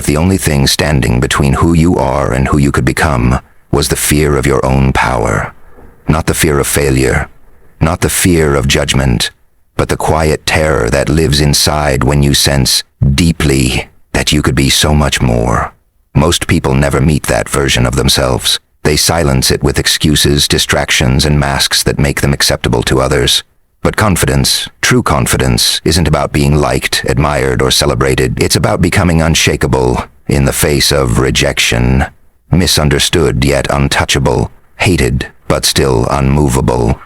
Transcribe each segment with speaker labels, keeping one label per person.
Speaker 1: if the only thing standing between who you are and who you could become was the fear of your own power? Not the fear of failure, not the fear of judgment, but the quiet terror that lives inside when you sense deeply that you could be so much more. Most people never meet that version of themselves. They silence it with excuses, distractions, and masks that make them acceptable to others. But confidence, true confidence, isn't about being liked, admired, or celebrated. It's about becoming unshakable in the face of rejection, misunderstood yet untouchable, hated but still unmovable.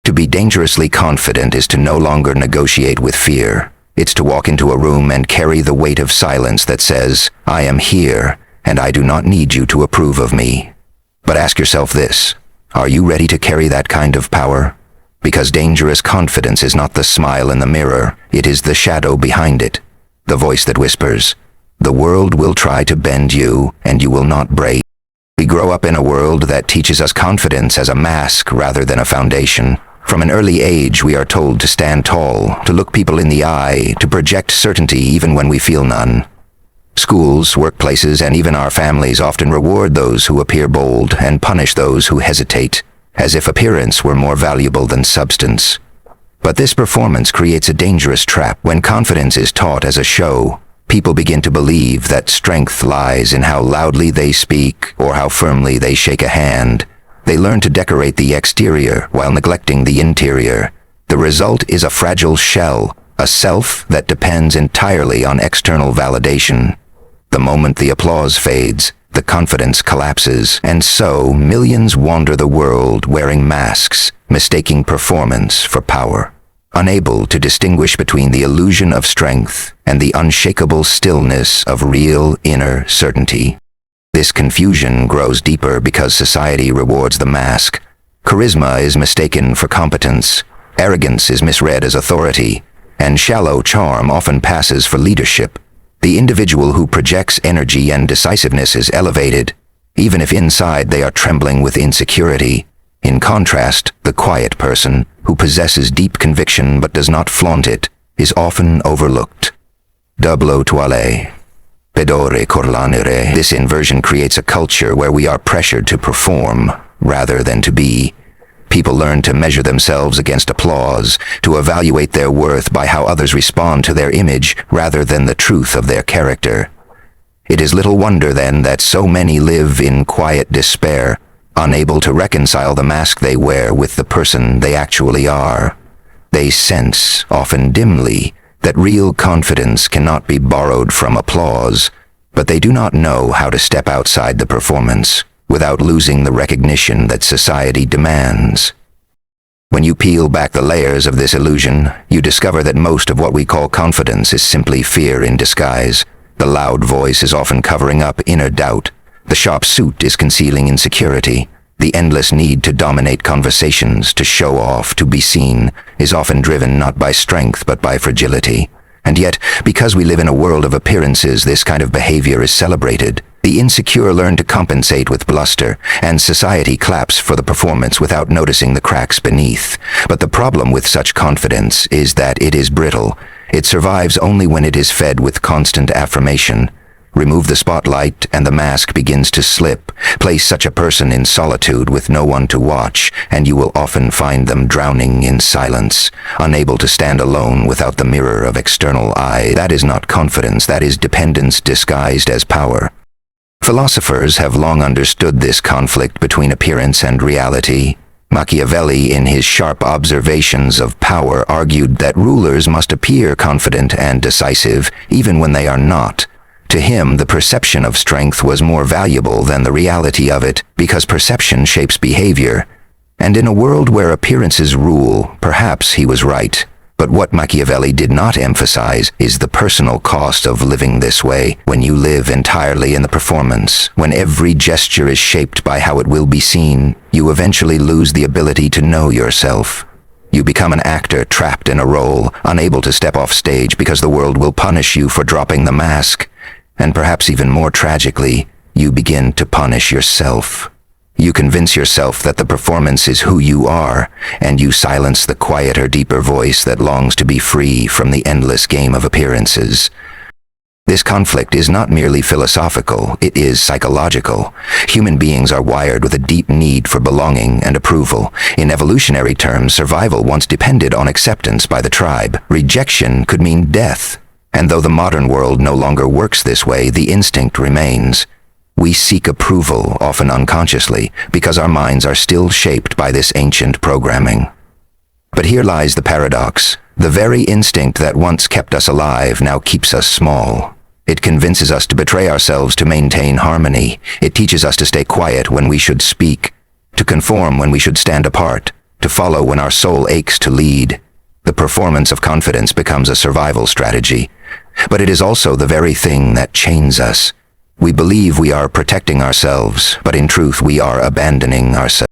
Speaker 1: To be dangerously confident is to no longer negotiate with fear. It's to walk into a room and carry the weight of silence that says, "I am here, and I do not need you to approve of me." But ask yourself this: are you ready to carry that kind of power? Because dangerous confidence is not the smile in the mirror, it is the shadow behind it, the voice that whispers, "The world will try to bend you, and you will not break." We grow up in a world that teaches us confidence as a mask rather than a foundation. From an early age, we are told to stand tall, to look people in the eye, to project certainty even when we feel none. Schools, workplaces, and even our families often reward those who appear bold and punish those who hesitate, as if appearance were more valuable than substance. But this performance creates a dangerous trap. When confidence is taught as a show, people begin to believe that strength lies in how loudly they speak or how firmly they shake a hand. They learn to decorate the exterior while neglecting the interior. The result is a fragile shell, a self that depends entirely on external validation. The moment the applause fades, the confidence collapses, and so millions wander the world wearing masks, mistaking performance for power, unable to distinguish between the illusion of strength and the unshakable stillness of real inner certainty. This confusion grows deeper because society rewards the mask. Charisma is mistaken for competence, arrogance is misread as authority, and shallow charm often passes for leadership. The individual who projects energy and decisiveness is elevated, even if inside they are trembling with insecurity. In contrast, the quiet person, who possesses deep conviction but does not flaunt it, is often overlooked. Doublo toile. Pedore corlanere. This inversion creates a culture where we are pressured to perform rather than to be. People learn to measure themselves against applause, to evaluate their worth by how others respond to their image rather than the truth of their character. It is little wonder, then, that so many live in quiet despair, unable to reconcile the mask they wear with the person they actually are. They sense, often dimly, that real confidence cannot be borrowed from applause, but they do not know how to step outside the performance without losing the recognition that society demands. When you peel back the layers of this illusion, you discover that most of what we call confidence is simply fear in disguise. The loud voice is often covering up inner doubt. The sharp suit is concealing insecurity. The endless need to dominate conversations, to show off, to be seen, is often driven not by strength but by fragility. And yet, because we live in a world of appearances, this kind of behavior is celebrated. The insecure learn to compensate with bluster, and society claps for the performance without noticing the cracks beneath. But the problem with such confidence is that it is brittle. It survives only when it is fed with constant affirmation. Remove the spotlight and the mask begins to slip. Place such a person in solitude with no one to watch, and you will often find them drowning in silence, unable to stand alone without the mirror of external eye. That is not confidence, that is dependence disguised as power. Philosophers have long understood this conflict between appearance and reality. Machiavelli, in his sharp observations of power, argued that rulers must appear confident and decisive, even when they are not. To him, the perception of strength was more valuable than the reality of it, because perception shapes behavior. And in a world where appearances rule, perhaps he was right. But what Machiavelli did not emphasize is the personal cost of living this way. When you live entirely in the performance, when every gesture is shaped by how it will be seen, you eventually lose the ability to know yourself. You become an actor trapped in a role, unable to step off stage because the world will punish you for dropping the mask. And perhaps even more tragically, you begin to punish yourself. You convince yourself that the performance is who you are, and you silence the quieter, deeper voice that longs to be free from the endless game of appearances. This conflict is not merely philosophical, it is psychological. Human beings are wired with a deep need for belonging and approval. In evolutionary terms, survival once depended on acceptance by the tribe. Rejection could mean death. And though the modern world no longer works this way, the instinct remains. We seek approval, often unconsciously, because our minds are still shaped by this ancient programming. But here lies the paradox. The very instinct that once kept us alive now keeps us small. It convinces us to betray ourselves to maintain harmony. It teaches us to stay quiet when we should speak, to conform when we should stand apart, to follow when our soul aches to lead. The performance of confidence becomes a survival strategy. But it is also the very thing that chains us. We believe we are protecting ourselves, but in truth we are abandoning ourselves.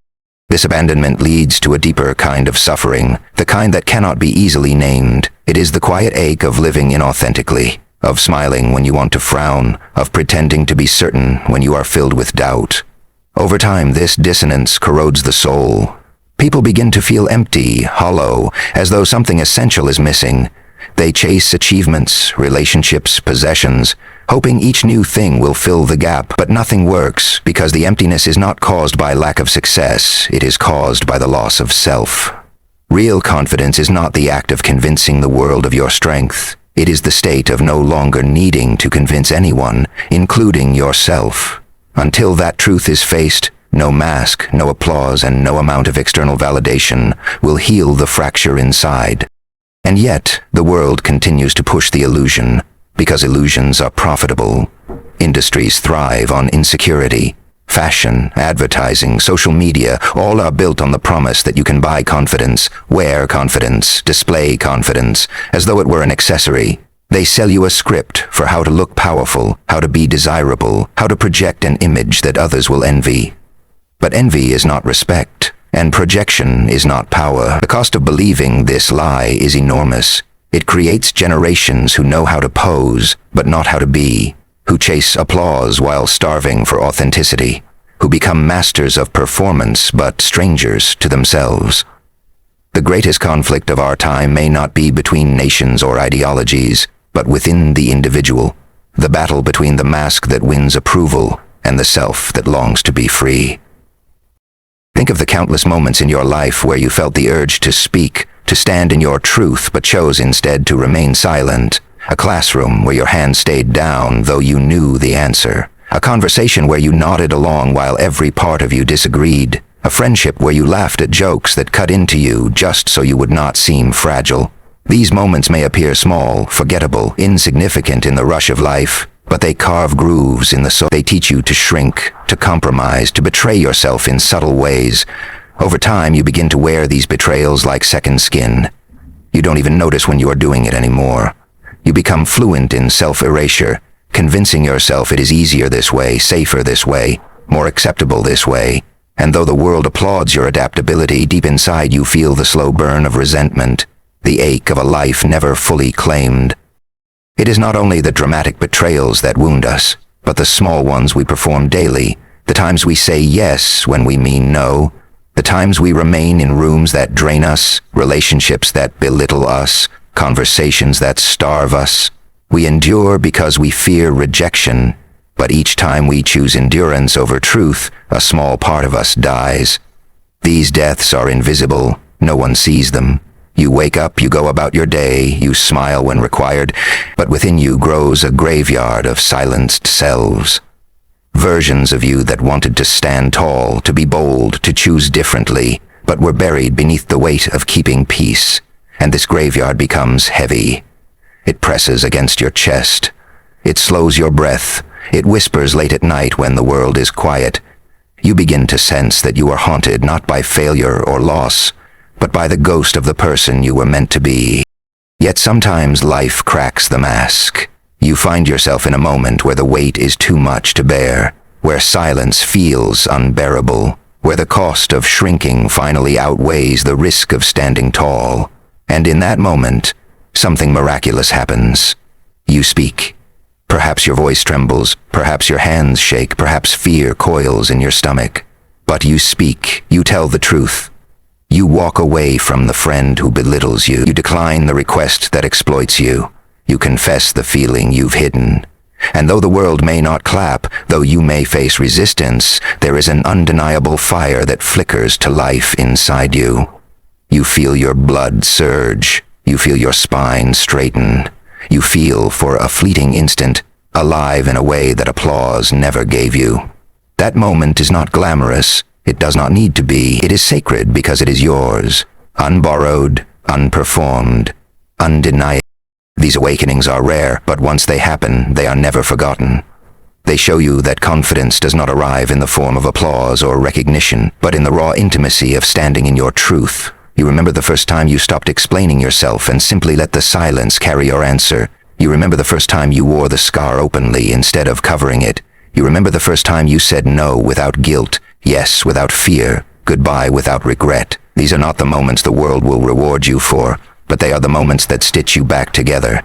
Speaker 1: This abandonment leads to a deeper kind of suffering, the kind that cannot be easily named. It is the quiet ache of living inauthentically, of smiling when you want to frown, of pretending to be certain when you are filled with doubt. Over time, this dissonance corrodes the soul. People begin to feel empty, hollow, as though something essential is missing. They chase achievements, relationships, possessions, hoping each new thing will fill the gap, but nothing works because the emptiness is not caused by lack of success, it is caused by the loss of self. Real confidence is not the act of convincing the world of your strength. It is the state of no longer needing to convince anyone, including yourself. Until that truth is faced, no mask, no applause, and no amount of external validation will heal the fracture inside. And yet, the world continues to push the illusion, because illusions are profitable. Industries thrive on insecurity. Fashion, advertising, social media, all are built on the promise that you can buy confidence, wear confidence, display confidence, as though it were an accessory. They sell you a script for how to look powerful, how to be desirable, how to project an image that others will envy. But envy is not respect, and projection is not power. The cost of believing this lie is enormous. It creates generations who know how to pose, but not how to be, who chase applause while starving for authenticity, who become masters of performance but strangers to themselves. The greatest conflict of our time may not be between nations or ideologies, but within the individual, the battle between the mask that wins approval and the self that longs to be free. Think of the countless moments in your life where you felt the urge to speak, to stand in your truth, but chose instead to remain silent. A classroom where your hand stayed down though you knew the answer. A conversation where you nodded along while every part of you disagreed. A friendship where you laughed at jokes that cut into you just so you would not seem fragile. These moments may appear small, forgettable, insignificant in the rush of life, but they carve grooves in the soul. They teach you to shrink, to compromise, to betray yourself in subtle ways. Over time, you begin to wear these betrayals like second skin. You don't even notice when you are doing it anymore. You become fluent in self-erasure, convincing yourself it is easier this way, safer this way, more acceptable this way. And though the world applauds your adaptability, deep inside you feel the slow burn of resentment, the ache of a life never fully claimed. It is not only the dramatic betrayals that wound us, but the small ones we perform daily, the times we say yes when we mean no, the times we remain in rooms that drain us, relationships that belittle us, conversations that starve us. We endure because we fear rejection, but each time we choose endurance over truth, a small part of us dies. These deaths are invisible, no one sees them. You wake up, you go about your day, you smile when required, but within you grows a graveyard of silenced selves. Versions of you that wanted to stand tall, to be bold, to choose differently, but were buried beneath the weight of keeping peace. And this graveyard becomes heavy. It presses against your chest. It slows your breath. It whispers late at night when the world is quiet. You begin to sense that you are haunted not by failure or loss, but by the ghost of the person you were meant to be. Yet sometimes life cracks the mask. You find yourself in a moment where the weight is too much to bear, where silence feels unbearable, where the cost of shrinking finally outweighs the risk of standing tall. And in that moment, something miraculous happens. You speak. Perhaps your voice trembles, perhaps your hands shake, perhaps fear coils in your stomach. But you speak, you tell the truth. You walk away from the friend who belittles you. You decline the request that exploits you. You confess the feeling you've hidden. And though the world may not clap, though you may face resistance, there is an undeniable fire that flickers to life inside you. You feel your blood surge. You feel your spine straighten. You feel, for a fleeting instant, alive in a way that applause never gave you. That moment is not glamorous. It does not need to be. It is sacred because it is yours. Unborrowed, unperformed, undeniable. These awakenings are rare, but once they happen, they are never forgotten. They show you that confidence does not arrive in the form of applause or recognition, but in the raw intimacy of standing in your truth. You remember the first time you stopped explaining yourself and simply let the silence carry your answer. You remember the first time you wore the scar openly instead of covering it. You remember the first time you said no without guilt, yes without fear, goodbye without regret. These are not the moments the world will reward you for, but they are the moments that stitch you back together.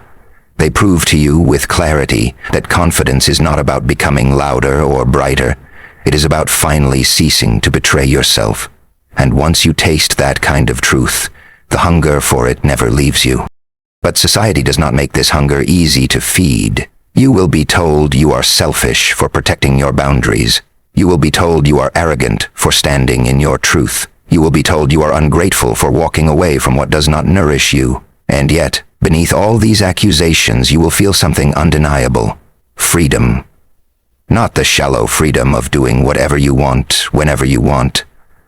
Speaker 1: They prove to you with clarity that confidence is not about becoming louder or brighter. It is about finally ceasing to betray yourself. And once you taste that kind of truth, the hunger for it never leaves you. But society does not make this hunger easy to feed. You will be told you are selfish for protecting your boundaries. You will be told you are arrogant for standing in your truth. You will be told you are ungrateful for walking away from what does not nourish you. And yet, beneath all these accusations, you will feel something undeniable. Freedom. Not the shallow freedom of doing whatever you want, whenever you want,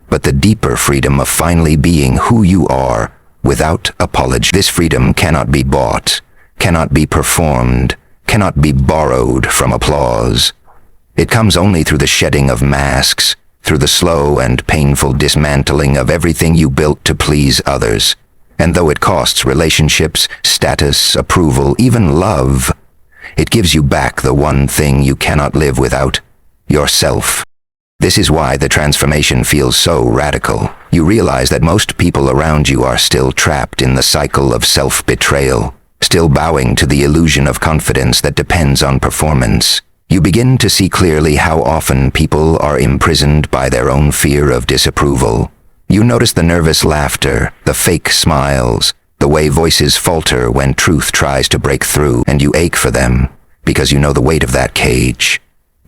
Speaker 1: but the deeper freedom of finally being who you are, without apology. This freedom cannot be bought, cannot be performed, cannot be borrowed from applause. It comes only through the shedding of masks, through the slow and painful dismantling of everything you built to please others. And though it costs relationships, status, approval, even love, it gives you back the one thing you cannot live without: yourself. This is why the transformation feels so radical. You realize that most people around you are still trapped in the cycle of self-betrayal, still bowing to the illusion of confidence that depends on performance. You begin to see clearly how often people are imprisoned by their own fear of disapproval. You notice the nervous laughter, the fake smiles, the way voices falter when truth tries to break through, and you ache for them, because you know the weight of that cage.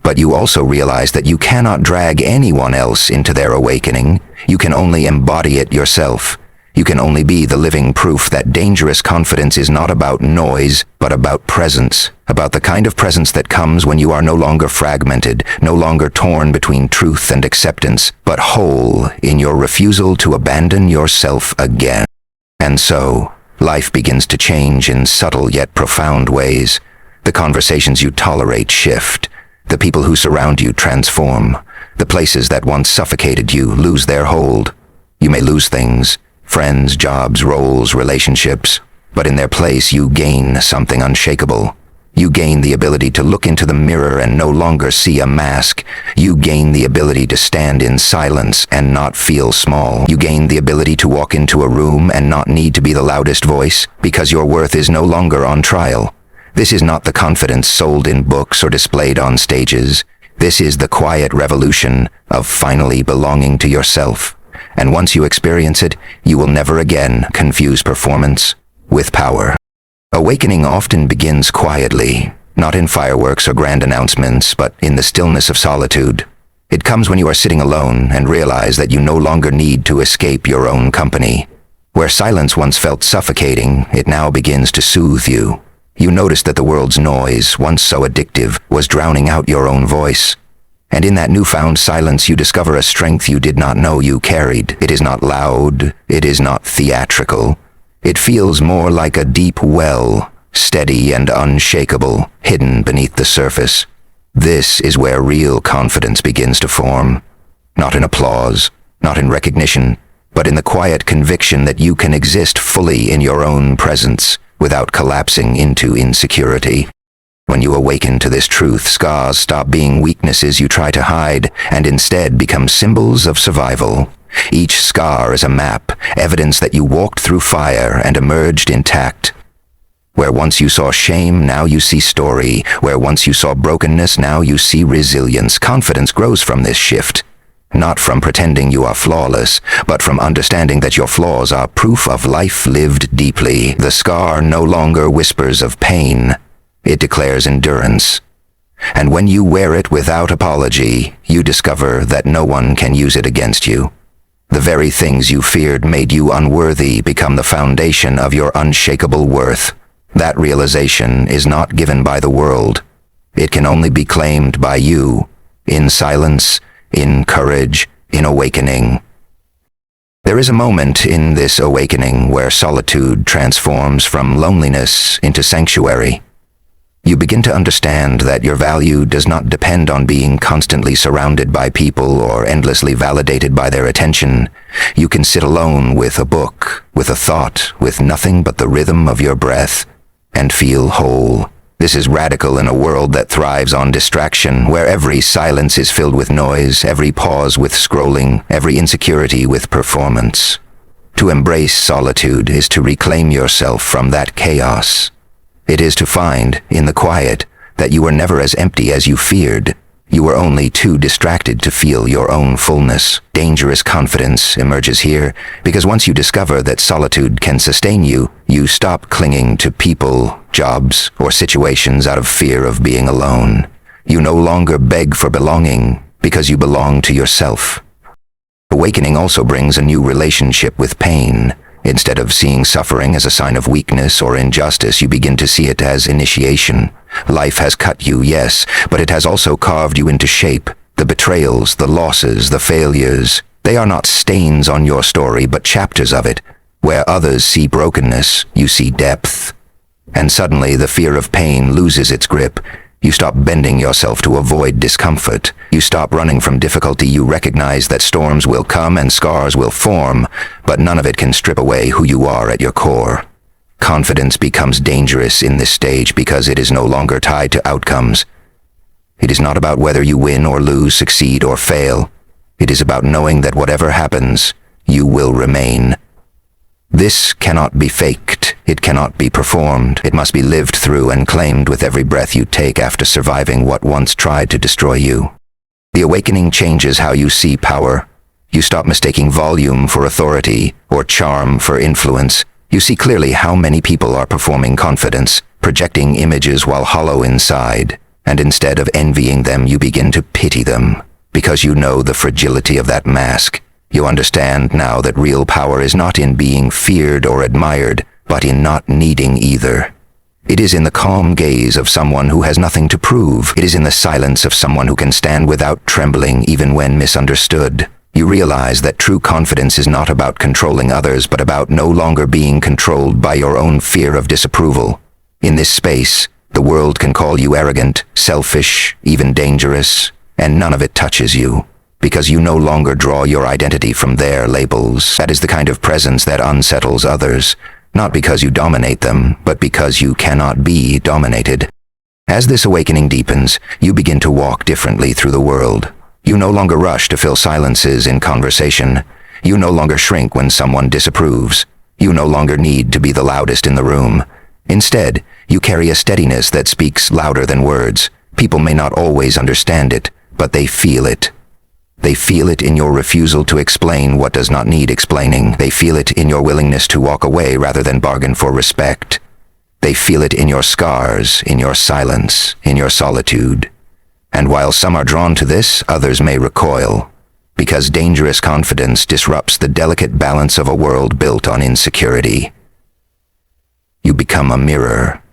Speaker 1: But you also realize that you cannot drag anyone else into their awakening. You can only embody it yourself. You can only be the living proof that dangerous confidence is not about noise, but about presence. About the kind of presence that comes when you are no longer fragmented, no longer torn between truth and acceptance, but whole in your refusal to abandon yourself again. And so, life begins to change in subtle yet profound ways. The conversations you tolerate shift. The people who surround you transform. The places that once suffocated you lose their hold. You may lose things: friends, jobs, roles, relationships, but in their place you gain something unshakable. You gain the ability to look into the mirror and no longer see a mask. You gain the ability to stand in silence and not feel small. You gain the ability to walk into a room and not need to be the loudest voice, because your worth is no longer on trial. This is not the confidence sold in books or displayed on stages. This is the quiet revolution of finally belonging to yourself. And once you experience it, you will never again confuse performance with power. Awakening often begins quietly, not in fireworks or grand announcements, but in the stillness of solitude. It comes when you are sitting alone and realize that you no longer need to escape your own company. Where silence once felt suffocating, it now begins to soothe you. You notice that the world's noise, once so addictive, was drowning out your own voice. And in that newfound silence you discover a strength you did not know you carried. It is not loud, it is not theatrical. It feels more like a deep well, steady and unshakable, hidden beneath the surface. This is where real confidence begins to form. Not in applause, not in recognition, but in the quiet conviction that you can exist fully in your own presence, without collapsing into insecurity. When you awaken to this truth, scars stop being weaknesses you try to hide and instead become symbols of survival. Each scar is a map, evidence that you walked through fire and emerged intact. Where once you saw shame, now you see story. Where once you saw brokenness, now you see resilience. Confidence grows from this shift. Not from pretending you are flawless, but from understanding that your flaws are proof of life lived deeply. The scar no longer whispers of pain. It declares endurance. And when you wear it without apology, you discover that no one can use it against you. The very things you feared made you unworthy become the foundation of your unshakable worth. That realization is not given by the world. It can only be claimed by you, in silence, in courage, in awakening. There is a moment in this awakening where solitude transforms from loneliness into sanctuary. You begin to understand that your value does not depend on being constantly surrounded by people or endlessly validated by their attention. You can sit alone with a book, with a thought, with nothing but the rhythm of your breath, and feel whole. This is radical in a world that thrives on distraction, where every silence is filled with noise, every pause with scrolling, every insecurity with performance. To embrace solitude is to reclaim yourself from that chaos. It is to find, in the quiet, that you were never as empty as you feared. You were only too distracted to feel your own fullness. Dangerous confidence emerges here, because once you discover that solitude can sustain you, you stop clinging to people, jobs, or situations out of fear of being alone. You no longer beg for belonging, because you belong to yourself. Awakening also brings a new relationship with pain. Instead of seeing suffering as a sign of weakness or injustice, you begin to see it as initiation. Life has cut you, yes, but it has also carved you into shape. The betrayals, the losses, the failures, they are not stains on your story, but chapters of it. Where others see brokenness, you see depth. And suddenly the fear of pain loses its grip. You stop bending yourself to avoid discomfort. You stop running from difficulty. You recognize that storms will come and scars will form, but none of it can strip away who you are at your core. Confidence becomes dangerous in this stage because it is no longer tied to outcomes. It is not about whether you win or lose, succeed or fail. It is about knowing that whatever happens, you will remain. This cannot be faked. It cannot be performed. It must be lived through and claimed with every breath you take after surviving what once tried to destroy you. The awakening changes how you see power. You stop mistaking volume for authority or charm for influence. You see clearly how many people are performing confidence, projecting images while hollow inside, and instead of envying them, you begin to pity them, because you know the fragility of that mask. You understand now that real power is not in being feared or admired, but in not needing either. It is in the calm gaze of someone who has nothing to prove. It is in the silence of someone who can stand without trembling even when misunderstood. You realize that true confidence is not about controlling others, but about no longer being controlled by your own fear of disapproval. In this space, the world can call you arrogant, selfish, even dangerous, and none of it touches you, because you no longer draw your identity from their labels. That is the kind of presence that unsettles others, not because you dominate them, but because you cannot be dominated. As this awakening deepens, you begin to walk differently through the world. You no longer rush to fill silences in conversation. You no longer shrink when someone disapproves. You no longer need to be the loudest in the room. Instead, you carry a steadiness that speaks louder than words. People may not always understand it, but they feel it. They feel it in your refusal to explain what does not need explaining. They feel it in your willingness to walk away rather than bargain for respect. They feel it in your scars, in your silence, in your solitude. And while some are drawn to this, others may recoil, because dangerous confidence disrupts the delicate balance of a world built on insecurity. You become a mirror.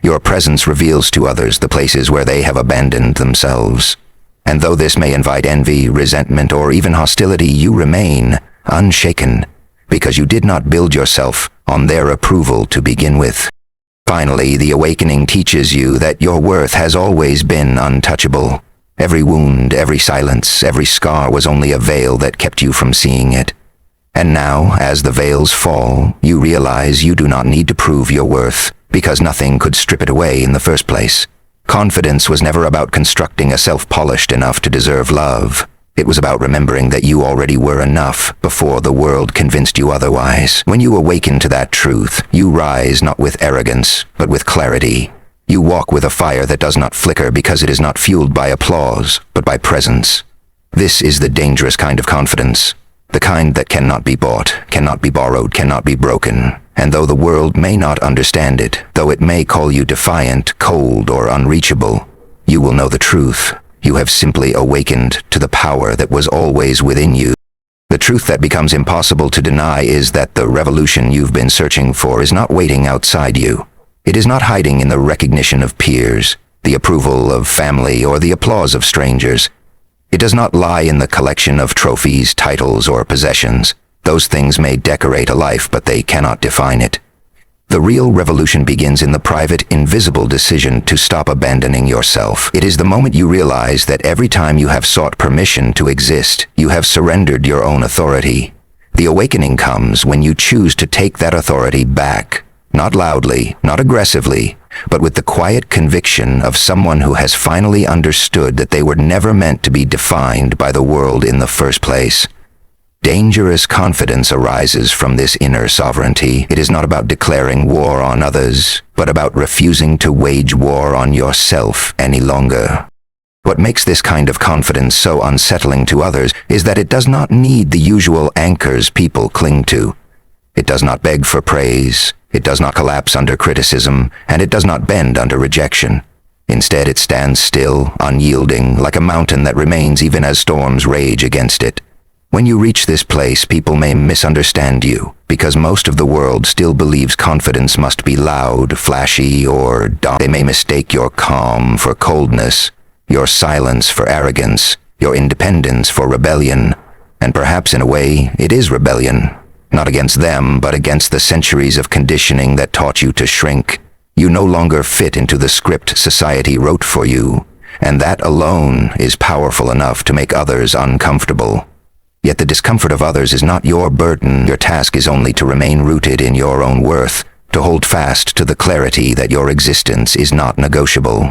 Speaker 1: Your presence reveals to others the places where they have abandoned themselves. And though this may invite envy, resentment, or even hostility, you remain unshaken, because you did not build yourself on their approval to begin with. Finally, the awakening teaches you that your worth has always been untouchable. Every wound, every silence, every scar was only a veil that kept you from seeing it. And now, as the veils fall, you realize you do not need to prove your worth, because nothing could strip it away in the first place. Confidence was never about constructing a self polished enough to deserve love. It was about remembering that you already were enough before the world convinced you otherwise. When you awaken to that truth, you rise not with arrogance, but with clarity. You walk with a fire that does not flicker because it is not fueled by applause, but by presence. This is the dangerous kind of confidence, the kind that cannot be bought, cannot be borrowed, cannot be broken. And though the world may not understand it, though it may call you defiant, cold, or unreachable, you will know the truth. You have simply awakened to the power that was always within you. The truth that becomes impossible to deny is that the revolution you've been searching for is not waiting outside you. It is not hiding in the recognition of peers, the approval of family, or the applause of strangers. It does not lie in the collection of trophies, titles, or possessions. Those things may decorate a life, but they cannot define it. The real revolution begins in the private, invisible decision to stop abandoning yourself. It is the moment you realize that every time you have sought permission to exist, you have surrendered your own authority. The awakening comes when you choose to take that authority back, not loudly, not aggressively, but with the quiet conviction of someone who has finally understood that they were never meant to be defined by the world in the first place. Dangerous confidence arises from this inner sovereignty. It is not about declaring war on others, but about refusing to wage war on yourself any longer. What makes this kind of confidence so unsettling to others is that it does not need the usual anchors people cling to. It does not beg for praise, it does not collapse under criticism, and it does not bend under rejection. Instead, it stands still, unyielding, like a mountain that remains even as storms rage against it. When you reach this place, people may misunderstand you, because most of the world still believes confidence must be loud, flashy, or dominant. They may mistake your calm for coldness, your silence for arrogance, your independence for rebellion, and perhaps in a way, it is rebellion. Not against them, but against the centuries of conditioning that taught you to shrink. You no longer fit into the script society wrote for you, and that alone is powerful enough to make others uncomfortable. Yet the discomfort of others is not your burden. Your task is only to remain rooted in your own worth, to hold fast to the clarity that your existence is not negotiable.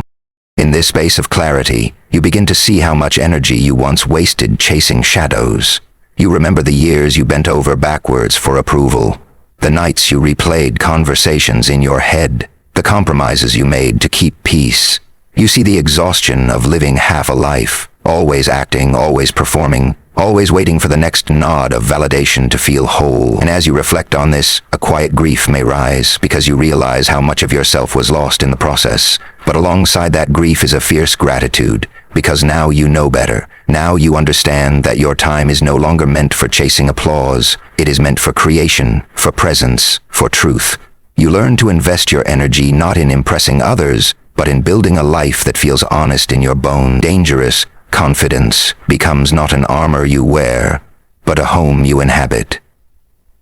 Speaker 1: In this space of clarity, you begin to see how much energy you once wasted chasing shadows. You remember the years you bent over backwards for approval, the nights you replayed conversations in your head, the compromises you made to keep peace. You see the exhaustion of living half a life, always acting, always performing, always waiting for the next nod of validation to feel whole. And as you reflect on this, a quiet grief may rise because you realize how much of yourself was lost in the process. But alongside that grief is a fierce gratitude, because now you know better. Now you understand that your time is no longer meant for chasing applause. It is meant for creation, for presence, for truth. You learn to invest your energy not in impressing others, but in building a life that feels honest in your bones. Dangerous confidence becomes not an armor you wear, but a home you inhabit.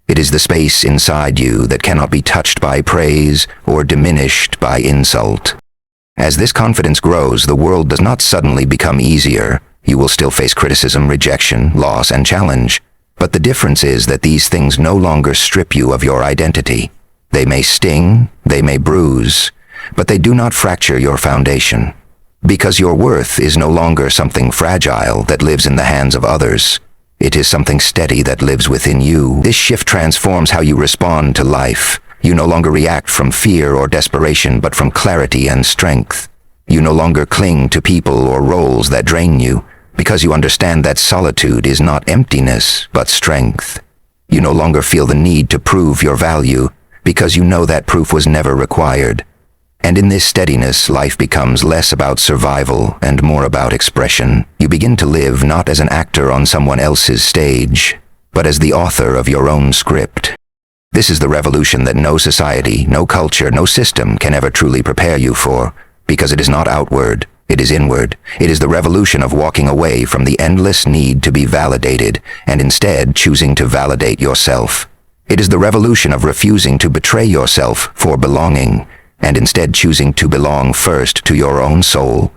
Speaker 1: It is the space inside you that cannot be touched by praise or diminished by insult. As this confidence grows, the world does not suddenly become easier. You will still face criticism, rejection, loss, and challenge. But the difference is that these things no longer strip you of your identity. They may sting, they may bruise, but they do not fracture your foundation. Because your worth is no longer something fragile that lives in the hands of others. It is something steady that lives within you. This shift transforms how you respond to life. You no longer react from fear or desperation, but from clarity and strength. You no longer cling to people or roles that drain you, because you understand that solitude is not emptiness, but strength. You no longer feel the need to prove your value, because you know that proof was never required. And in this steadiness, life becomes less about survival and more about expression. You begin to live not as an actor on someone else's stage, but as the author of your own script. This is the revolution that no society, no culture, no system can ever truly prepare you for, because it is not outward, it is inward. It is the revolution of walking away from the endless need to be validated, and instead choosing to validate yourself. It is the revolution of refusing to betray yourself for belonging, and instead choosing to belong first to your own soul.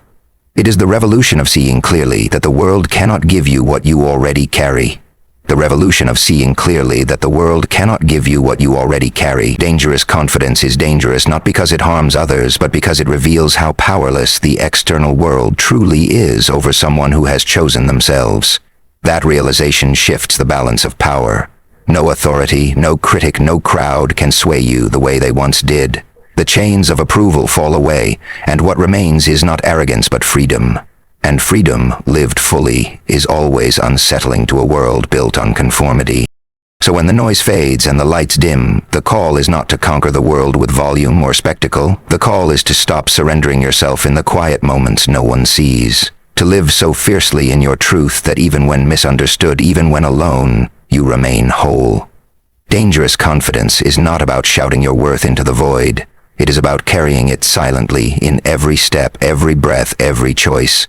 Speaker 1: It is the revolution of seeing clearly that the world cannot give you what you already carry. The revolution of seeing clearly that the world cannot give you what you already carry. Dangerous confidence is dangerous not because it harms others, but because it reveals how powerless the external world truly is over someone who has chosen themselves. That realization shifts the balance of power. No authority, no critic, no crowd can sway you the way they once did. The chains of approval fall away, and what remains is not arrogance but freedom. And freedom, lived fully, is always unsettling to a world built on conformity. So when the noise fades and the lights dim, the call is not to conquer the world with volume or spectacle. The call is to stop surrendering yourself in the quiet moments no one sees. To live so fiercely in your truth that even when misunderstood, even when alone, you remain whole. Dangerous confidence is not about shouting your worth into the void. It is about carrying it silently in every step, every breath, every choice.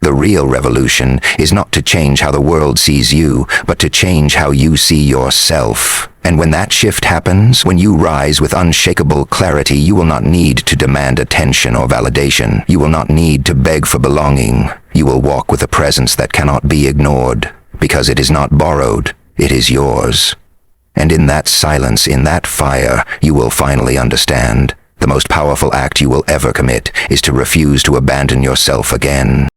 Speaker 1: The real revolution is not to change how the world sees you, but to change how you see yourself. And when that shift happens, when you rise with unshakable clarity, you will not need to demand attention or validation. You will not need to beg for belonging. You will walk with a presence that cannot be ignored, because it is not borrowed, it is yours. And in that silence, in that fire, you will finally understand. The most powerful act you will ever commit is to refuse to abandon yourself again.